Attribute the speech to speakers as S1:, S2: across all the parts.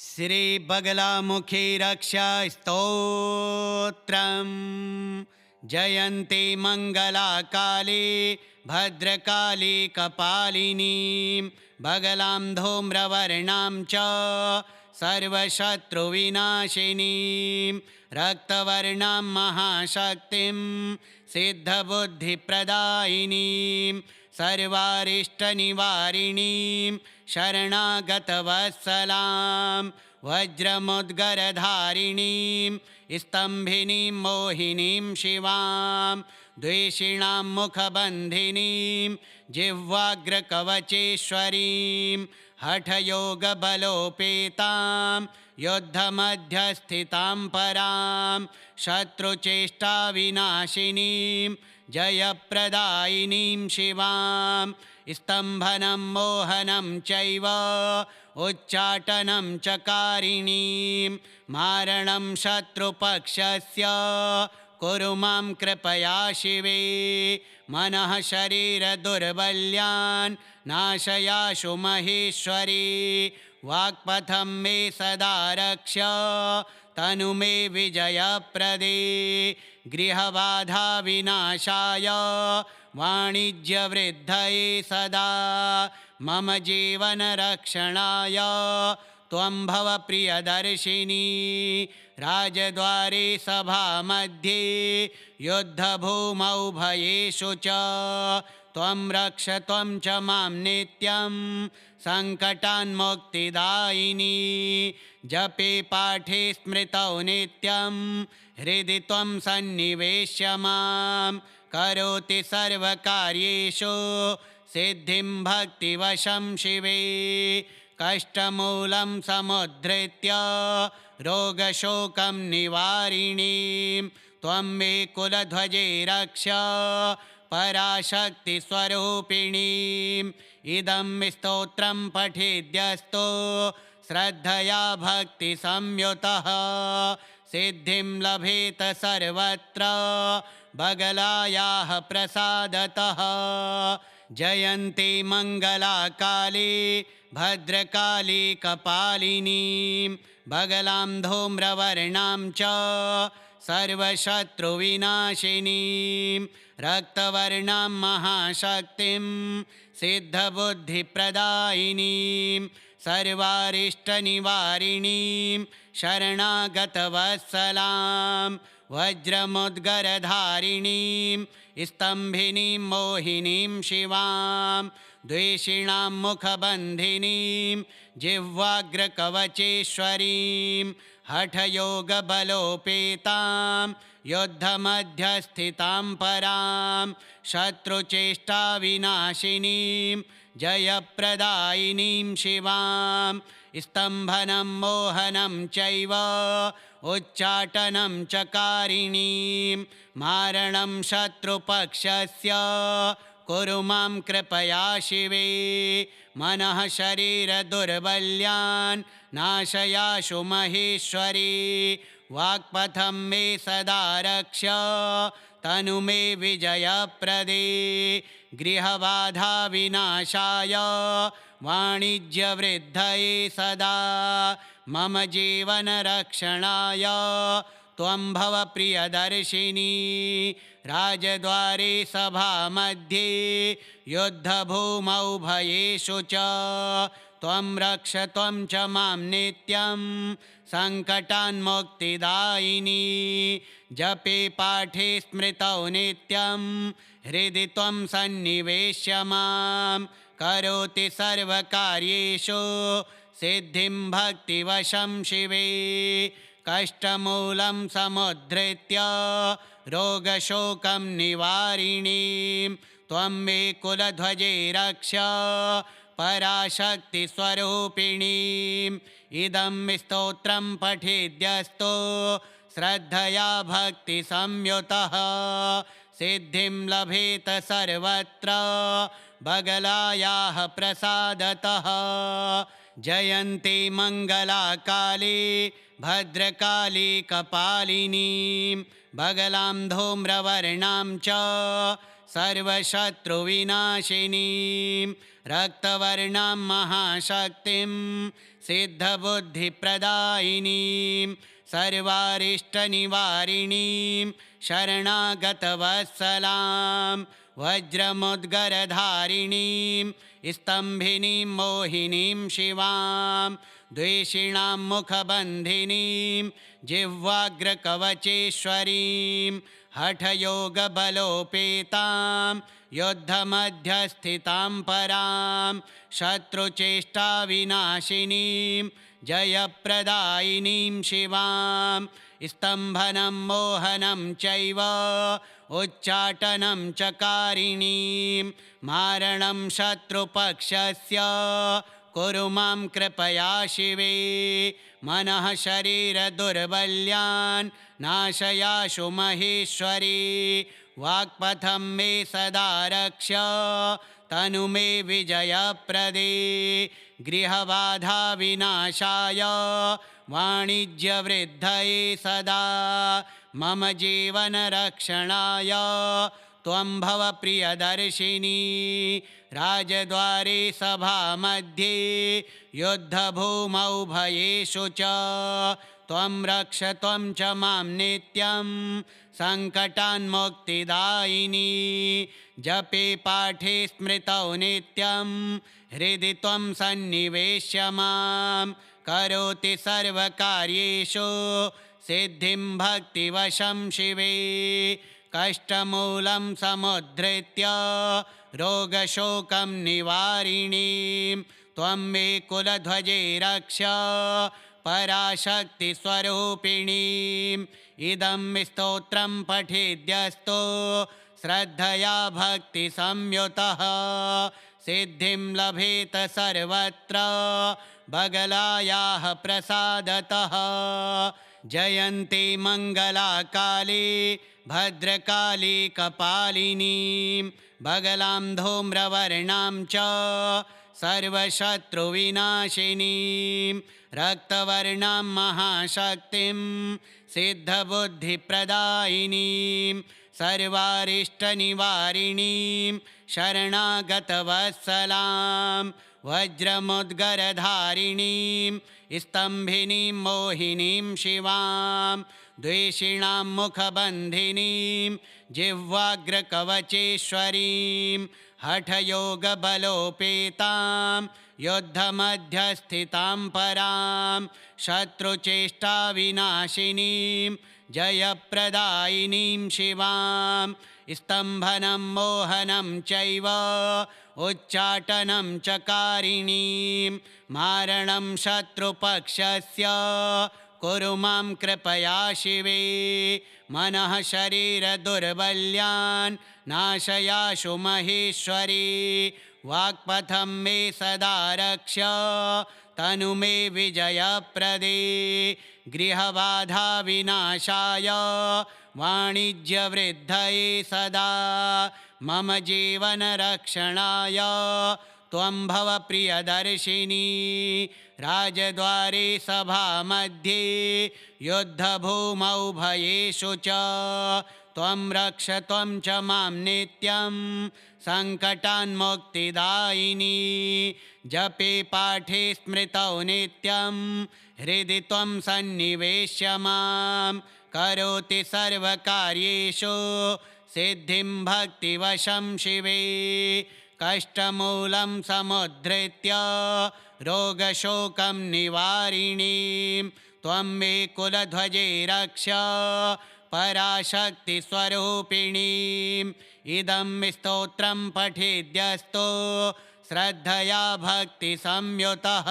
S1: श्री बगलामुखी रक्षा स्तोत्रम्। जयन्ती मंगला काली भद्रकाली कपालिनी बगलां धूम्रवर्णां च सर्वशत्रुविनाशिनी रक्तवर्णां महाशक्तिं सिद्धबुद्धिप्रदायिनीं सर्वारिष्टनिवारिणीं शरणागतवत्सलां वज्रमुद्गरधारिणीं स्तम्भिनीं मोहिनीं शिवां द्वेषिणां मुखबन्धिनीं जिह्वाग्रकवचेश्वरीं हठयोगबलोपेतां युद्धमध्यस्थितां परां शत्रुचेष्टाविनाशिनीं जयप्रदायिनीं शिवां स्तम्भनं मोहनं चैव उच्चाटनं चकारिणीं मारणं शत्रुपक्षस्य कुरु मां कृपया शिवे मनः शरीरदुर्बल्यान् नाशयाशु महेश्वरी वाक्पथं मे सदा रक्ष तनु मे विजयप्रदे गृहबाधा विनाशाय वाणिज्यवृद्धये सदा मम जीवनरक्षणाय त्वं भव प्रियदर्शिनी राजद्वारे सभामध्ये युद्धभूमौ भयेषु च त्वं रक्ष त्वं च मां नित्यं सङ्कटान्मुक्तिदायिनी जपे पाठे स्मृतौ नित्यं हृदि त्वं सन्निवेश्य मां करोति सर्वकार्येषु सिद्धिं भक्तिवशं शिवे कष्टमूलं समुद्धृत्य रोगशोकं निवारिणीं त्वं मे कुलध्वजे रक्ष पराशक्तिस्वरूपिणीम् इदं स्तोत्रं पठेद्यस्तो श्रद्धया भक्तिसंयुतः सिद्धिं लभेत सर्वत्र बगलायाः प्रसादतः। जयन्ती मंगला काली भद्रकाली कपालिनी बगलां धूम्रवर्णां च सर्वशत्रुविनाशिनी रक्तवर्णां महाशक्तिं सिद्धबुद्धिप्रदायिनीं सर्वारिष्टनिवारिणीं शरणागतवत्सलां वज्रमुद्गरधारिणीं स्तम्भिनीं मोहिनीं शिवां द्वेषिणां मुखबन्धिनीं जिह्वाग्रकवचेश्वरीं हठयोगबलोपेतां युद्धमध्यस्थितां परां शत्रुचेष्टाविनाशिनीं जयप्रदायिनीं शिवां स्तम्भनं मोहनं चैव उच्चाटनं चकारिणीं मारणं शत्रुपक्षस्य कुरु मां कृपया शिवे मनः शरीरदुर्बल्यान् नाशयाशु महेश्वरी वाक्पथं मे सदा रक्ष तनु मे विजयप्रदे गृहबाधा विनाशाय वाणिज्यवृद्धये सदा मम जीवनरक्षणाय त्वं भव प्रियदर्शिनी राजद्वारे सभामध्ये युद्धभूमौ भयेषु च त्वं रक्ष त्वं च मां नित्यं सङ्कटान्मुक्तिदायिनी जपे पाठे स्मृतौ नित्यं हृदि त्वं सन्निवेश्य मां करोति सर्वकार्येषु सिद्धिं भक्तिवशं शिवे कष्टमूलं समुद्धृत्य रोगशोकं निवारिणीं त्वं मे कुलध्वजे रक्ष पराशक्तिस्वरूपिणीम् इदं स्तोत्रं पठेद्यस्तो श्रद्धया भक्तिसंयुतः सिद्धिं लभेत सर्वत्र बगलायाः प्रसादतः। जयन्ती मंगला काली भद्रकाली कपालिनी बगलां धूम्रवर्णां च सर्वशत्रुविनाशिनीं रक्तवर्णां महाशक्तिं सिद्धबुद्धिप्रदायिनीं सर्वारिष्टनिवारिणीं शरणागतवत्सलां वज्रमुद्गरधारिणीं स्तम्भिनीं मोहिनीं शिवां द्वेषिणां मुखबन्धिनीं जिह्वाग्रकवचेश्वरीं हठयोगबलोपेतां युद्धमध्यस्थितां परां शत्रुचेष्टाविनाशिनीं जयप्रदायिनीं शिवां स्तम्भनं मोहनं चैव उच्चाटनं चकारिणीं मारणं शत्रुपक्षस्य कुरु मां कृपया शिवे मनः शरीरदुर्बल्यान् नाशयाशु महेश्वरी वाक्पथं मे सदा रक्ष तनु मे विजयप्रदे गृहबाधा विनाशाय वाणिज्यवृद्धये सदा मम जीवनरक्षणाय त्वं भव प्रियदर्शिनी राजद्वारे सभामध्ये युद्धभूमौ भयेषु च त्वं रक्ष त्वं च मां नित्यं सङ्कटान्मुक्तिदायिनी जपे पाठे स्मृतौ नित्यं हृदि त्वं सन्निवेश्य मां करोति सर्वकार्येषु सिद्धिं भक्तिवशं शिवे कष्टमूलं समुद्धृत्य रोगशोकं निवारिणीं त्वं मे कुलध्वजे रक्ष पराशक्तिस्वरूपिणीम् इदं स्तोत्रं पठेद्यस्तो श्रद्धया भक्तिसंयुतः सिद्धिं लभेत सर्वत्र बगलायाः प्रसादतः जयन्ती मङ्गलाकाली भद्रकाली कपालिनीं बगलां धूम्रवर्णां च सर्वशत्रुविनाशिनीं रक्तवर्णां महाशक्तिं सिद्धबुद्धिप्रदायिनीं सर्वारिष्टनिवारिणीं शरणागतवत्सलां वज्रमुद्गरधारिणीं स्तम्भिनीं मोहिनीं शिवां द्वेषिणां मुखबन्धिनीं जिह्वाग्रकवचेश्वरीं हठयोगबलोपेतां युद्धमध्यस्थितां परां शत्रुचेष्टाविनाशिनीं जयप्रदायिनीं शिवां स्तम्भनं मोहनं चैव उच्चाटनं चकारिणीं मारणं शत्रुपक्षस्य कुरु मां कृपया शिवे मनः शरीरदुर्बल्यान् नाशयाशु महेश्वरी वाक्पथं मे सदा रक्ष तनु मे विजयप्रदे गृहबाधा विनाशाय वाणिज्यवृद्धये सदा मम जीवनरक्षणाय त्वं भव प्रियदर्शिनी राजद्वारे सभामध्ये युद्धभूमौ भयेषु च त्वं रक्ष त्वं च मां नित्यं सङ्कटान्मुक्तिदायिनी जपे पाठे स्मृतौ नित्यं हृदि त्वं सन्निवेश्य मां करोति सर्वकार्येषु सिद्धिं भक्तिवशं शिवे कष्टमूलं समुद्धृत्य रोगशोकं निवारिणीं त्वं मे कुलध्वजे रक्ष पराशक्तिस्वरूपिणीम् इदं स्तोत्रं पठेद्यस्तो श्रद्धया भक्तिसंयुतः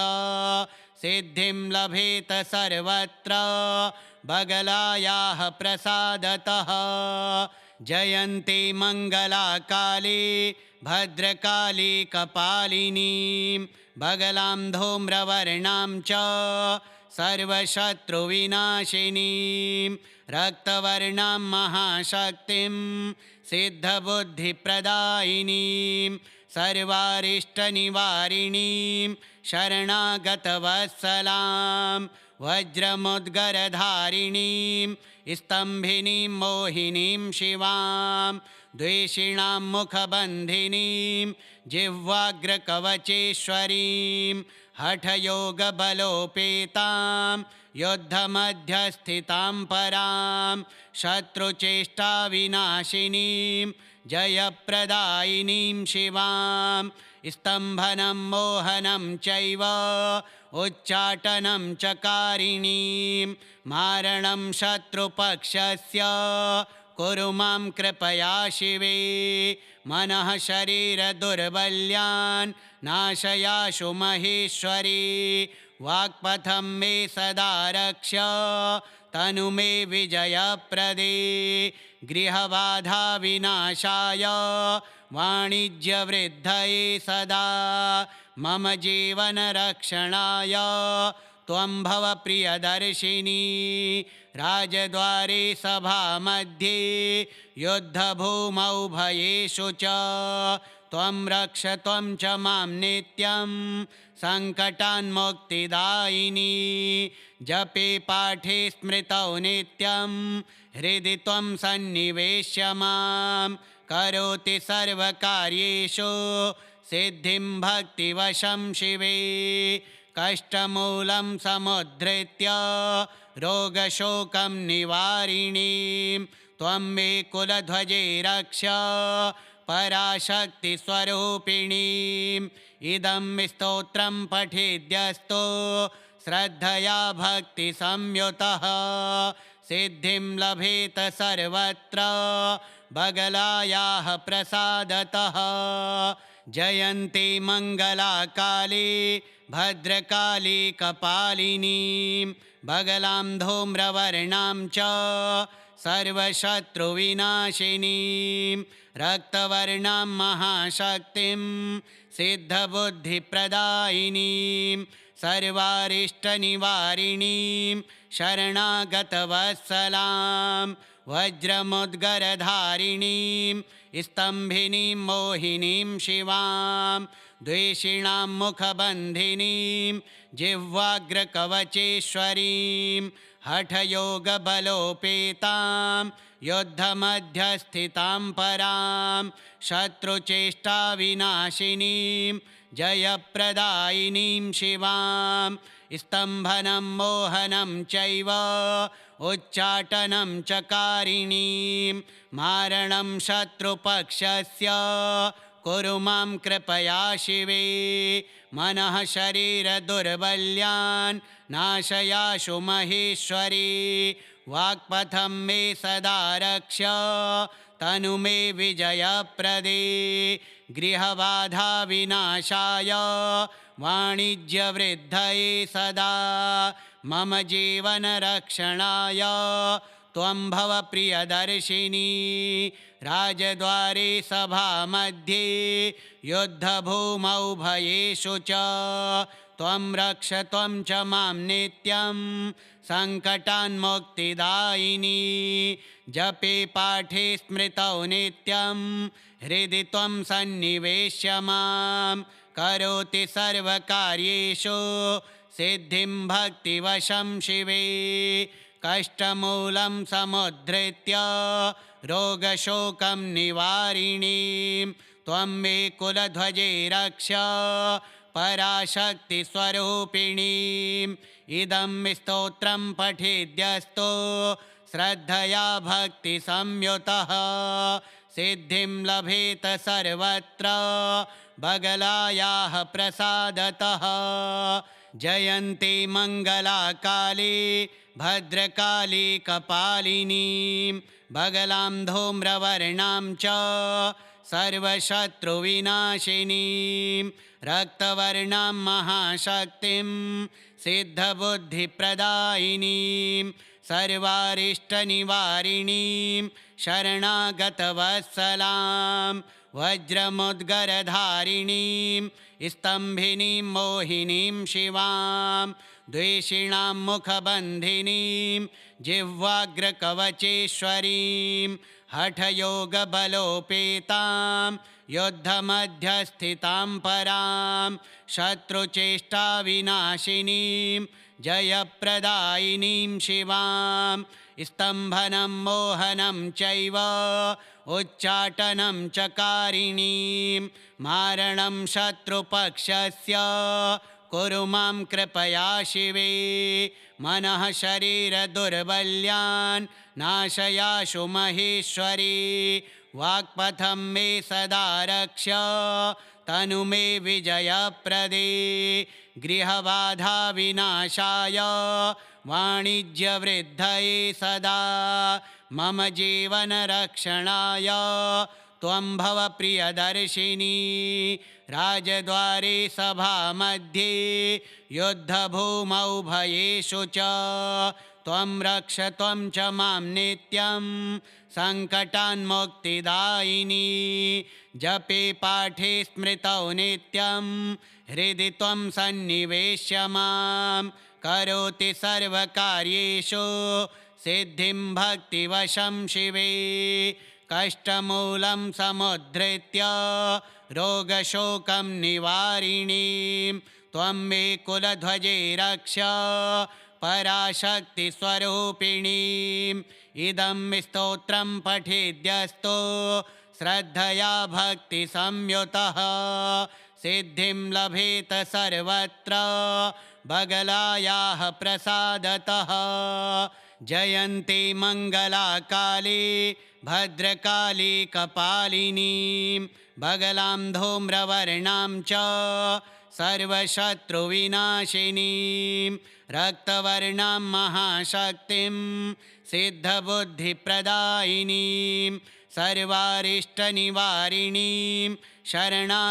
S1: सिद्धिं लभेत सर्वत्र बगलायाः प्रसादतः जयन्ती मङ्गलाकाली भद्रकाली कपालिनीं बगलां धूम्रवर्णां च सर्वशत्रुविनाशिनीं रक्तवर्णां महाशक्तिं सिद्धबुद्धिप्रदायिनीं सर्वारिष्टनिवारिणीं शरणागतवत्सलां वज्रमुद्गरधारिणीं स्तम्भिनीं मोहिनीं शिवां द्वेषिणां मुखबन्धिनीं जिह्वाग्रकवचेश्वरीं हठयोगबलोपेतां युद्धमध्यस्थितां परां शत्रुचेष्टाविनाशिनीं जयप्रदायिनीं शिवां स्तम्भनं मोहनं चैव उच्चाटनं चकारिणीं मारणं शत्रुपक्षस्य कुरु मां कृपया शिवे मनः शरीरदुर्बल्यान् नाशयाशु महेश्वरी वाक्पथं मे सदा रक्ष तनु मे विजयप्रदे गृहबाधा विनाशाय वाणिज्यवृद्धये सदा मम जीवनरक्षणाय त्वं भव प्रियदर्शिनी राजद्वारे सभामध्ये युद्धभूमौ भयेषु च त्वं रक्ष त्वं च मां नित्यं सङ्कटान्मुक्तिदायिनी जपे पाठे स्मृतौ नित्यं हृदि त्वं सन्निवेश्य मां करोति सर्वकार्येषु सिद्धिं भक्तिवशं शिवे कष्टमूलं समुद्धृत्य रोगशोकं निवारिणीं त्वं मे कुलध्वजे रक्ष पराशक्तिस्वरूपिणीम् इदं स्तोत्रं पठेद्यस्तो श्रद्धया भक्तिसंयुतः सिद्धिं लभेत सर्वत्र बगलायाः प्रसादतः जयन्ती मङ्गलाकाली भद्रकाली कपालिनीं बगलां धूम्रवर्णां च सर्वशत्रुविनाशिनीं रक्तवर्णां महाशक्तिं सिद्धबुद्धिप्रदायिनीं सर्वारिष्टनिवारिणीं शरणागतवत्सलां वज्रमुद्गरधारिणीं स्तम्भिनीं मोहिनीं शिवां द्वेषिणां मुखबन्धिनीं जिह्वाग्रकवचेश्वरीं हठयोगबलोपेतां युद्धमध्यस्थितां परां शत्रुचेष्टाविनाशिनीं जयप्रदायिनीं शिवां स्तम्भनं मोहनं चैव उच्चाटनं चकारिणीं मारणं शत्रुपक्षस्य कुरु मां कृपया शिवे मनः शरीरदुर्बल्यान् नाशयाशु महेश्वरी वाक्पथं मे सदा रक्ष तनु मे विजयप्रदे गृहबाधा विनाशाय वाणिज्यवृद्धये सदा मम जीवनरक्षणाय त्वं भव प्रियदर्शिनी राजद्वारे सभामध्ये युद्धभूमौ भयेषु च त्वं रक्ष त्वं च मां नित्यं सङ्कटान्मुक्तिदायिनी जपे पाठे स्मृतौ नित्यं हृदि त्वं सन्निवेश्य मां करोति सर्वकार्येषु सिद्धिं भक्तिवशं शिवे कष्टमूलं समुद्धृत्य रोगशोकं निवारिणीं त्वं मे कुलध्वजे रक्ष पराशक्तिस्वरूपिणीम् इदं स्तोत्रं पठेद्यस्तो श्रद्धया भक्तिसंयुतः सिद्धिं लभेत सर्वत्र बगलायाः प्रसादतः जयन्ती मङ्गलाकाली भद्रकाली कपालिनीं बगलां धूम्रवर्णां च सर्वशत्रुविनाशिनीं रक्तवर्णां महाशक्तिं सिद्धबुद्धिप्रदायिनीं सर्वारिष्टनिवारिणीं शरणागतवत्सलां वज्रमुद्गरधारिणीं स्तम्भिनीं मोहिनीं शिवां द्वेषिणां मुखबन्धिनीं जिह्वाग्रकवचेश्वरीं हठयोगबलोपेतां युद्धमध्यस्थितां परां शत्रुचेष्टाविनाशिनीं जयप्रदायिनीं शिवां स्तम्भनं मोहनं चैव उच्चाटनं चकारिणीं मारणं शत्रुपक्षस्य कुरु मां कृपया शिवे मनः शरीरदुर्बल्यान् नाशयाशु महेश्वरी वाक्पथं मे सदा रक्ष तनु मे विजयप्रदे गृहबाधा विनाशाय वाणिज्यवृद्धये सदा मम जीवनरक्षणाय त्वं भव प्रियदर्शिनी राजद्वारे सभामध्ये युद्धभूमौ भयेषु च त्वं रक्ष त्वं च मां नित्यं सङ्कटान्मुक्तिदायिनी जपे पाठे स्मृतौ नित्यं हृदि त्वं सन्निवेश्य मां करोति सर्वकार्येषु सिद्धिं भक्तिवशं शिवे कष्टमूलं समुद्धृत्य रोगशोकं निवारिणीं त्वं मे कुलध्वजे रक्ष पराशक्तिस्वरूपिणीम् इदं स्तोत्रं पठेद्यस्तो श्रद्धया भक्तिसंयुतः सिद्धिं लभेत सर्वत्र बगलायाः प्रसादतः जयन्ती मङ्गलाकाली भद्रकाली कपालिनीं बगलां धूम्रवर्णां च सर्वशत्रुविनाशिनीं रक्तवर्णां महाशक्तिं सिद्धबुद्धिप्रदायिनीं सर्वारिष्टनिवारिणीं शरणागतवत्सलां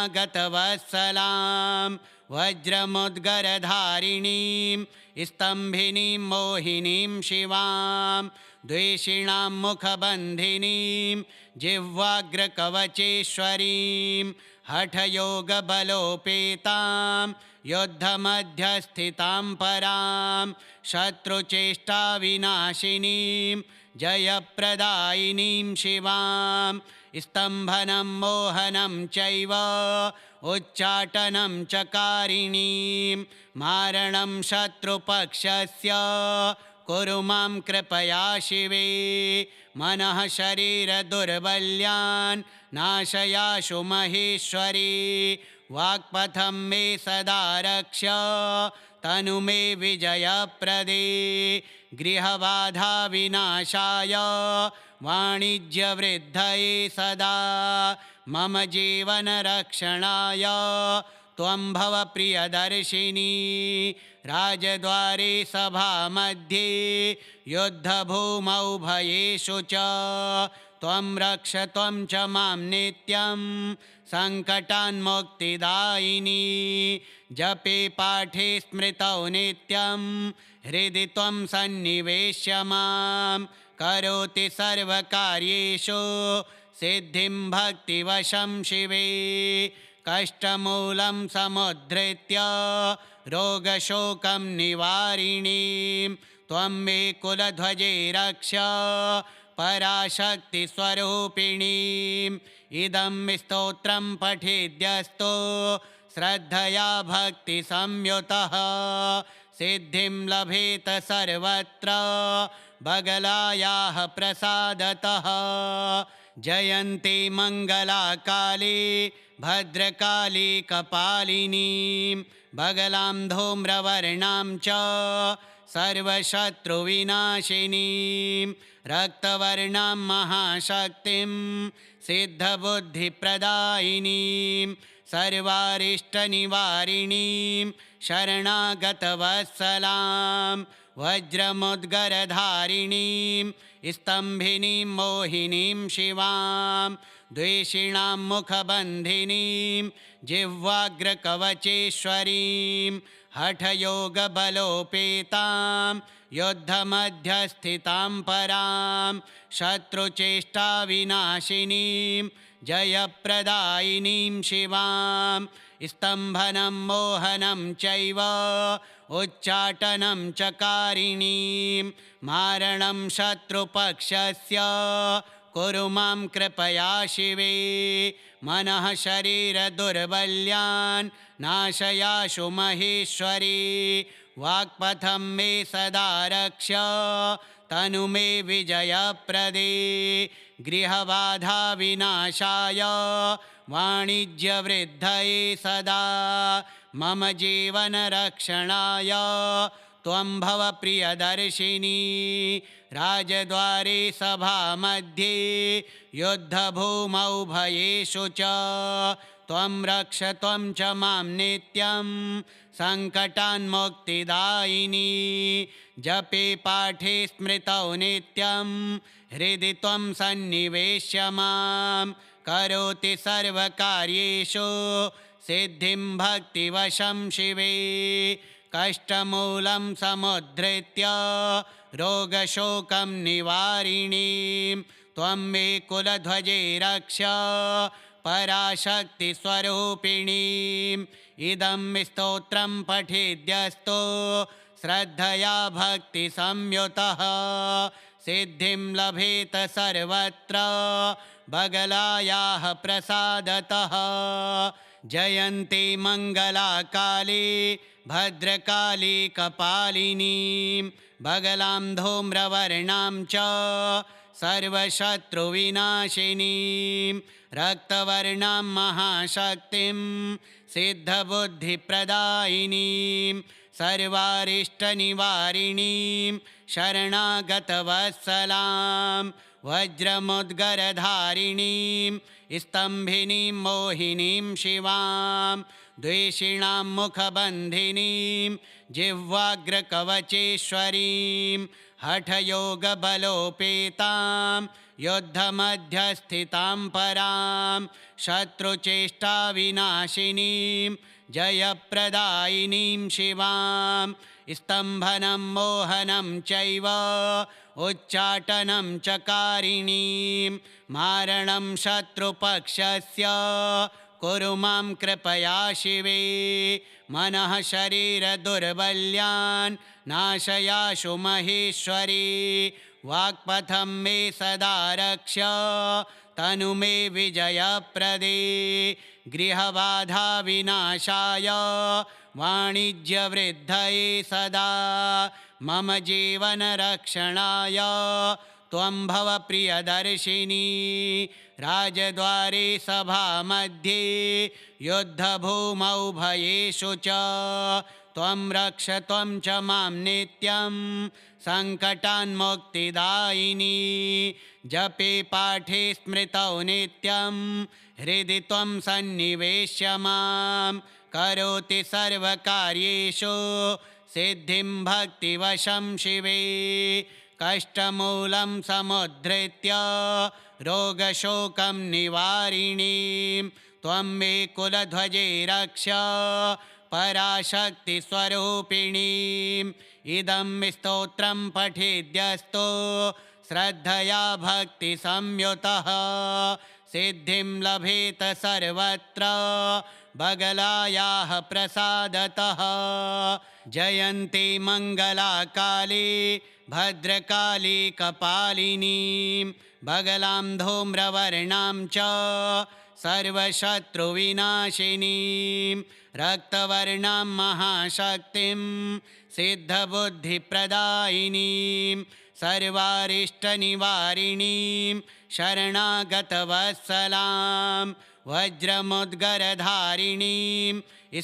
S1: वज्रमुद्गरधारिणीं स्तम्भिनीं मोहिनीं शिवां द्वेषिणां मुखबन्धिनीं जिह्वाग्रकवचेश्वरीं हठयोगबलोपेतां युद्धमध्यस्थितां परां शत्रुचेष्टाविनाशिनीं जयप्रदायिनीं शिवां स्तम्भनं मोहनं चैव उच्चाटनं चकारिणीं मारणं शत्रुपक्षस्य कुरु मां कृपया शिवे मनः शरीरदुर्बल्यान् नाशयाशु महेश्वरी वाक्पथं मे सदा रक्ष तनु मे विजयप्रदे गृहबाधा विनाशाय वाणिज्यवृद्धये सदा मम जीवनरक्षणाय त्वं भव प्रियदर्शिनी राजद्वारे सभामध्ये युद्धभूमौ भयेषु च त्वं रक्ष त्वं च मां नित्यं सङ्कटान्मुक्तिदायिनी जपे पाठे स्मृतौ नित्यं हृदि त्वं सन्निवेश्य मां करोति सर्वकार्येषु सिद्धिं भक्तिवशं शिवे कष्टमूलं समुद्धृत्य रोगशोकं निवारिणीं त्वं मे कुलध्वजे रक्ष पराशक्तिस्वरूपिणीम् इदं स्तोत्रं पठेद्यस्तो श्रद्धया भक्तिसंयुतः सिद्धिं लभेत सर्वत्र बगलायाः प्रसादतः जयन्ती मङ्गलाकाली भद्रकाली कपालिनीं बगलां धूम्रवर्णां च सर्वशत्रुविनाशिनीं रक्तवर्णां महाशक्तिं सिद्धबुद्धिप्रदायिनीं सर्वारिष्टनिवारिणीं शरणागतवत्सलां वज्रमुद्गरधारिणीं स्तम्भिनीं मोहिनीं शिवां द्वेषिणां मुखबन्धिनीं जिह्वाग्रकवचेश्वरीं हठयोगबलोपेतां युद्धमध्यस्थितां परां शत्रुचेष्टाविनाशिनीं जयप्रदायिनीं शिवां स्तम्भनं मोहनं चैव उच्चाटनं चकारिणीं मारणं शत्रुपक्षस्य कुरु मां कृपया शिवे मनः शरीरदुर्बल्यान् नाशयाशु महेश्वरी वाक्पथं मे सदा रक्ष तनु मे विजयप्रदे गृहबाधा विनाशाय वाणिज्यवृद्धये सदा मम जीवनरक्षणाय त्वं भव प्रियदर्शिनी राजद्वारे सभामध्ये युद्धभूमौ भयेषु च त्वं रक्ष त्वं च मां नित्यं सङ्कटान्मुक्तिदायिनी जपे पाठे स्मृतौ नित्यं हृदि त्वं सन्निवेश्य मां करोति सर्वकार्येषु सिद्धिं भक्तिवशं शिवे कष्टमूलं समुद्धृत्य रोगशोकं निवारिणीं त्वं मे कुलध्वजे रक्ष पराशक्तिस्वरूपिणीम् इदं स्तोत्रं पठेद्यस्तो श्रद्धया भक्तिसंयुतः सिद्धिं लभेत सर्वत्र बगलायाः प्रसादतः जयन्ती मङ्गलाकाली भद्रकाली कपालिनीं बगलां धूम्रवर्णां च सर्वशत्रुविनाशिनीं रक्तवर्णां महाशक्तिं सिद्धबुद्धिप्रदायिनीं सर्वारिष्टनिवारिणीं शरणागतवत्सलां वज्रमुद्गरधारिणीं स्तम्भिनीं मोहिनीं शिवां द्वेषिणां मुखबन्धिनीं जिह्वाग्रकवचेश्वरीं हठयोगबलोपेतां युद्धमध्यस्थितां परां शत्रुचेष्टाविनाशिनीं जयप्रदायिनीं शिवां स्तम्भनं मोहनं चैव उच्चाटनं चकारिणीं मारणं शत्रुपक्षस्य कुरु मां कृपया शिवे मनः शरीरदुर्बल्यान् नाशयाशु महेश्वरी वाक्पथं मे सदा रक्ष तनु मे विजयप्रदे गृहबाधा विनाशाय वाणिज्यवृद्धये सदा मम जीवनरक्षणाय त्वं भव प्रियदर्शिनी राजद्वारे सभामध्ये युद्धभूमौ भयेषु च त्वं रक्ष त्वं च मां नित्यं सङ्कटान्मुक्तिदायिनी जपे पाठे स्मृतौ नित्यं हृदि त्वं सन्निवेश्य मां करोति सर्वकार्येषु सिद्धिं भक्तिवशं शिवे कष्टमूलं समुद्धृत्य रोगशोकं निवारिणीं त्वं मे कुलध्वजे रक्ष पराशक्तिस्वरूपिणीम् इदं स्तोत्रं पठेद्यस्तो श्रद्धया भक्तिसंयुतः सिद्धिं लभेत सर्वत्र बगलायाः प्रसादतः जयन्ती मङ्गलाकाली भद्रकाली कपालिनीं बगलां धूम्रवर्णां च सर्वशत्रुविनाशिनीं रक्तवर्णां महाशक्तिं सिद्धबुद्धिप्रदायिनीं सर्वारिष्टनिवारिणीं शरणागतवत्सलां वज्रमुद्गरधारिणीं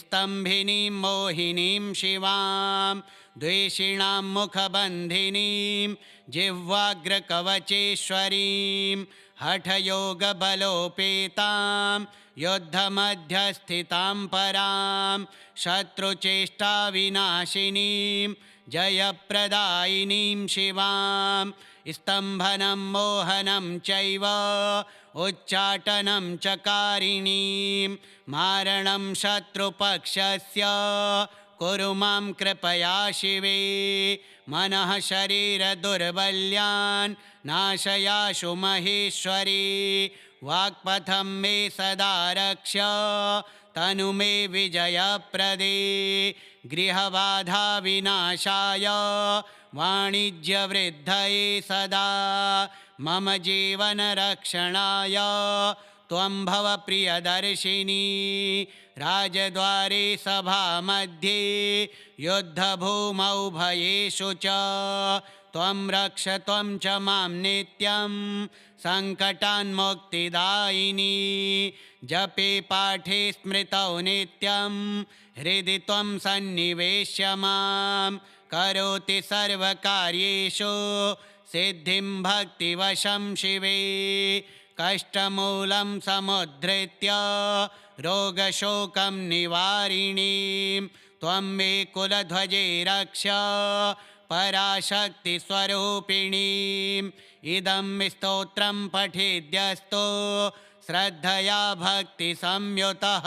S1: स्तम्भिनीं मोहिनीं शिवां द्वेषिणां मुखबन्धिनीं जिह्वाग्रकवचेश्वरीं हठयोगबलोपेतां युद्धमध्यस्थितां परां शत्रुचेष्टाविनाशिनीं जयप्रदायिनीं शिवां स्तम्भनं मोहनं चैव उच्चाटनं चकारिणीं मारणं शत्रुपक्षस्य कुरु मां कृपया शिवे मनः शरीरदुर्बल्यान् नाशयाशु महेश्वरी वाक्पथं मे सदा रक्ष तनु मे विजयप्रदे गृहबाधाविनाशाय वाणिज्यवृद्धये सदा मम जीवनरक्षणाय त्वं भव प्रियदर्शिनी राजद्वारे सभामध्ये युद्धभूमौ भयेषु च त्वं रक्ष त्वं च मां नित्यं सङ्कटान्मुक्तिदायिनी जपे पाठे स्मृतौ नित्यं हृदि त्वं सन्निवेश्य मां करोति सर्वकार्येषु सिद्धिं भक्तिवशं शिवे कष्टमूलं समुद्धृत्य रोगशोकं निवारिणीं त्वं मे कुलध्वजे रक्ष पराशक्तिस्वरूपिणीम् इदं स्तोत्रं पठेद्यस्तो श्रद्धया भक्तिसंयुतः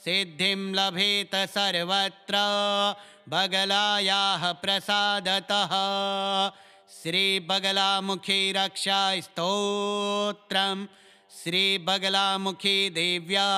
S1: सिद्धिं लभेत सर्वत्र बगलायाः प्रसादतः। श्रीबगलामुखी रक्षा स्तोत्रं श्रीबगलामुखी देव्यार्पणमस्तु।